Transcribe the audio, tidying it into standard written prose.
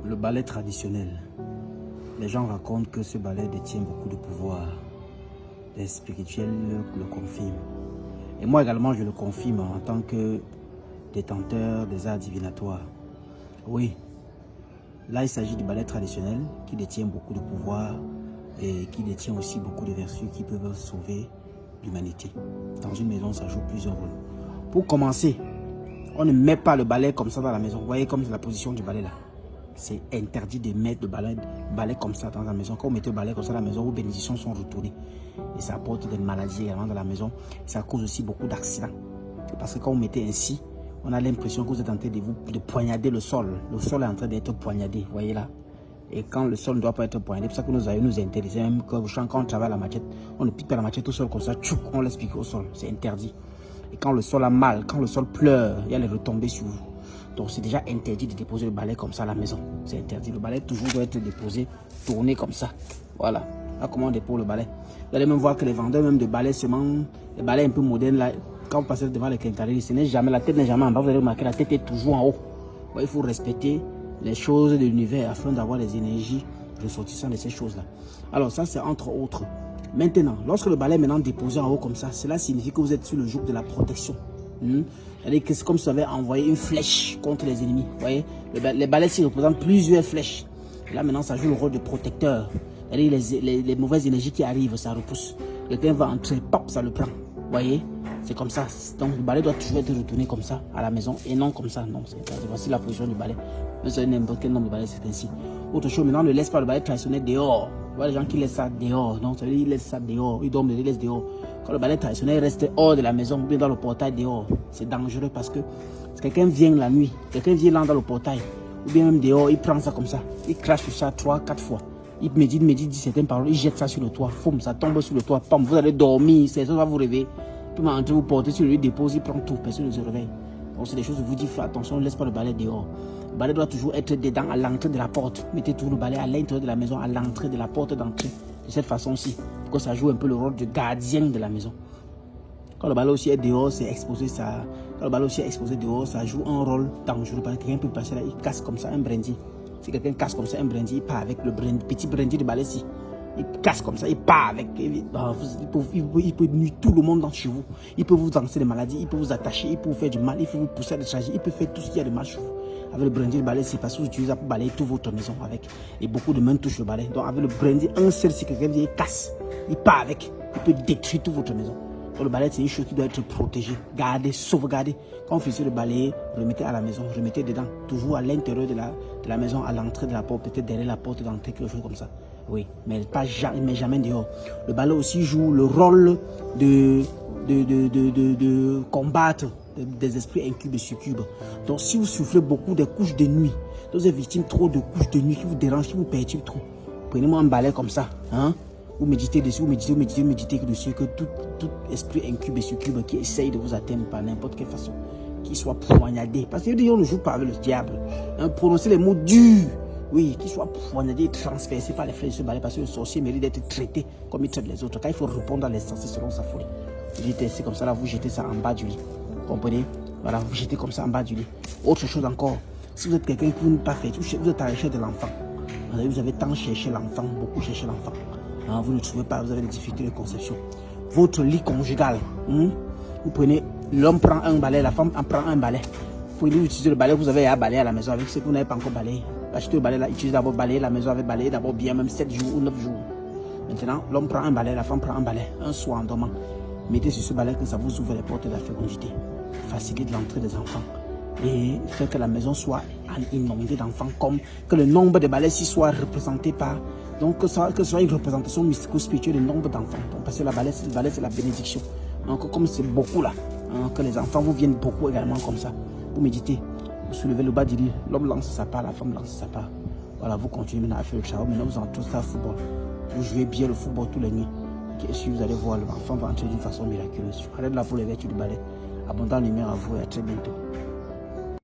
Le ballet traditionnel. Les gens racontent que ce ballet détient beaucoup de pouvoir. Les spirituels le confirment. Et moi également, je le confirme en tant que détenteur des arts divinatoires. Oui, là il s'agit du ballet traditionnel qui détient beaucoup de pouvoir et qui détient aussi beaucoup de vertus qui peuvent sauver l'humanité. Dans une maison, ça joue plusieurs rôles. Pour commencer, on ne met pas le balai comme ça dans la maison. Vous voyez comme c'est la position du balai là. C'est interdit de mettre le balai comme ça dans la maison. Quand vous mettez le balai comme ça dans la maison, vos bénédictions sont retournées. Et ça apporte des maladies également dans la maison. Ça cause aussi beaucoup d'accidents. Parce que quand vous mettez ainsi, on a l'impression que vous êtes en train de poignarder le sol. Le sol est en train d'être poignardé, vous voyez là. Et quand le sol ne doit pas être poignardé, c'est pour ça que nous avons nous interdit. Même quand on travaille à la machette, on ne pique pas la machette au sol comme ça, tchouk, on laisse piquer au sol. C'est interdit. Et quand le sol a mal, quand le sol pleure, il y a les retombées sur vous. Donc c'est déjà interdit de déposer le balai comme ça à la maison. C'est interdit. Le balai toujours doit être déposé, tourné comme ça. Voilà. Là comment on dépose le balai. Vous allez même voir que les vendeurs même de balais seulement, les balais un peu modernes là, quand vous passez devant les quincailleries, ce n'est jamais, la tête n'est jamais en bas. Vous allez remarquer la tête est toujours en haut. Bon, il faut respecter les choses de l'univers afin d'avoir les énergies ressortissant de ces choses là. Alors ça c'est entre autres. Maintenant, lorsque le balai est maintenant déposé en haut comme ça, cela signifie que vous êtes sur le joug de la protection. C'est-à-dire que c'est comme si vous avez envoyé une flèche contre les ennemis. Vous voyez, les balais ici représentent plusieurs flèches. Et là maintenant, ça joue le rôle de protecteur. C'est-à-dire les mauvaises énergies qui arrivent, ça repousse. Quelqu'un va entrer, pop, ça le prend. Vous voyez, c'est comme ça. Donc le balai doit toujours être retourné comme ça à la maison et non comme ça. Non, c'est voici la position du balai. Vous savez n'importe quel nombre de balais, c'est ainsi. Autre chose, maintenant, ne laisse pas le balai traditionnel dehors. Vous voyez les gens qui laissent ça dehors. Donc ça veut dire qu'ils laissent ça dehors. Ils dorment, ils laissent dehors. Quand le balai traditionnel reste hors de la maison, ou bien dans le portail dehors, c'est dangereux parce que quelqu'un vient la nuit, quelqu'un vient là dans le portail, ou bien même dehors, il prend ça comme ça, il crache sur ça 3-4 fois. Il médite, dit certaines paroles, il jette ça sur le toit, foum, ça tombe sur le toit, pam, vous allez dormir, ça va vous réveiller. Puis entrer, vous portez sur lui, dépose, il prend tout, personne ne se réveille. Donc c'est des choses où vous dites, faites attention, ne laisse pas le balai dehors. Le balai doit toujours être dedans, à l'entrée de la porte. Mettez toujours le balai à l'intérieur de la maison, à l'entrée de la porte d'entrée. De cette façon-ci, pour que ça joue un peu le rôle de gardien de la maison. Quand le balai aussi est dehors, c'est exposé, ça. Quand le balai aussi est exposé dehors, ça joue un rôle dangereux. Parce que quelqu'un peut passer là, il casse comme ça un brindille. Si quelqu'un casse comme ça un brindille, il part avec le petit brindille de balai-ci. Il casse comme ça, il part avec. Il peut nuire tout le monde dans chez vous. Il peut vous lancer des maladies, il peut vous attacher, il peut vous faire du mal, il peut vous pousser à décharger, il peut faire tout ce qu'il y a de mal chez vous. Avec le brindille de balai, c'est parce que vous utilisez ça pour balayer toute votre maison avec. Et beaucoup de mains touchent le balai. Donc avec le brindille, un seul, si quelqu'un vient, il casse, il part avec. Il peut détruire toute votre maison. Donc le balai, c'est une chose qui doit être protégée, gardée, sauvegardée. Quand vous finissez de balayer, remettez à la maison, remettez dedans. Toujours à l'intérieur de la maison, à l'entrée de la porte, peut-être derrière la porte d'entrée, quelque chose comme ça. Oui, mais jamais dehors. Le balai aussi joue le rôle de combattre des esprits incubes et succubes. Donc si vous souffrez beaucoup des couches de nuit, donc vous êtes victime trop de couches de nuit qui vous dérangent, qui vous perturbent trop, prenez-moi un balai comme ça, hein? Vous méditez dessus, vous méditez dessus, que tout esprit incube et succube qui essaye de vous atteindre par n'importe quelle façon, qu'il soit poignardé. Parce que on ne joue pas avec le diable. Hein, prononcez les mots durs. Oui, qu'il soit poignardé et transpercé par les flèches de ce balai, parce que le sorcier mérite d'être traité comme il traite les autres. Quand il faut répondre à l'instant, c'est selon sa folie. C'est comme ça, là, vous jetez ça en bas du lit. Comprenez? Voilà, vous jetez comme ça en bas du lit. Autre chose encore, si vous êtes quelqu'un qui n'est pas fait, vous êtes à la recherche de l'enfant. Vous avez tant cherché l'enfant, beaucoup cherché l'enfant. Hein, vous ne trouvez pas, vous avez des difficultés de conception. Votre lit conjugal, vous prenez, l'homme prend un balai, la femme en prend un balai. Vous pouvez utiliser le balai, vous avez à balayer à la maison avec ce que vous n'avez pas encore balayé. Achetez le balai là, utilisez d'abord balayer la maison avec balayer d'abord bien, même 7 jours ou 9 jours. Maintenant, l'homme prend un balai, la femme prend un balai, un soir en dormant. Mettez sur ce balai que ça vous ouvre les portes de la fécondité. Facilite l'entrée des enfants. Et fait que la maison soit inondée d'enfants, comme que le nombre de balais soit représenté par. Donc que ce soit une représentation mystico-spirituelle du nombre d'enfants. Parce que le balai c'est la bénédiction. Donc comme c'est beaucoup là, hein, que les enfants vous viennent beaucoup également comme ça. Vous méditez, vous soulevez le bas du lit, l'homme lance sa part, la femme lance sa part. Voilà, vous continuez maintenant à faire le travail. Maintenant vous entrez ça au football. Vous jouez bien le football tous les nuits. Et si vous allez voir, l'enfant va entrer d'une façon miraculeuse. Arrête là pour les vertus du balai. Abondant lumière à vous et à très bientôt.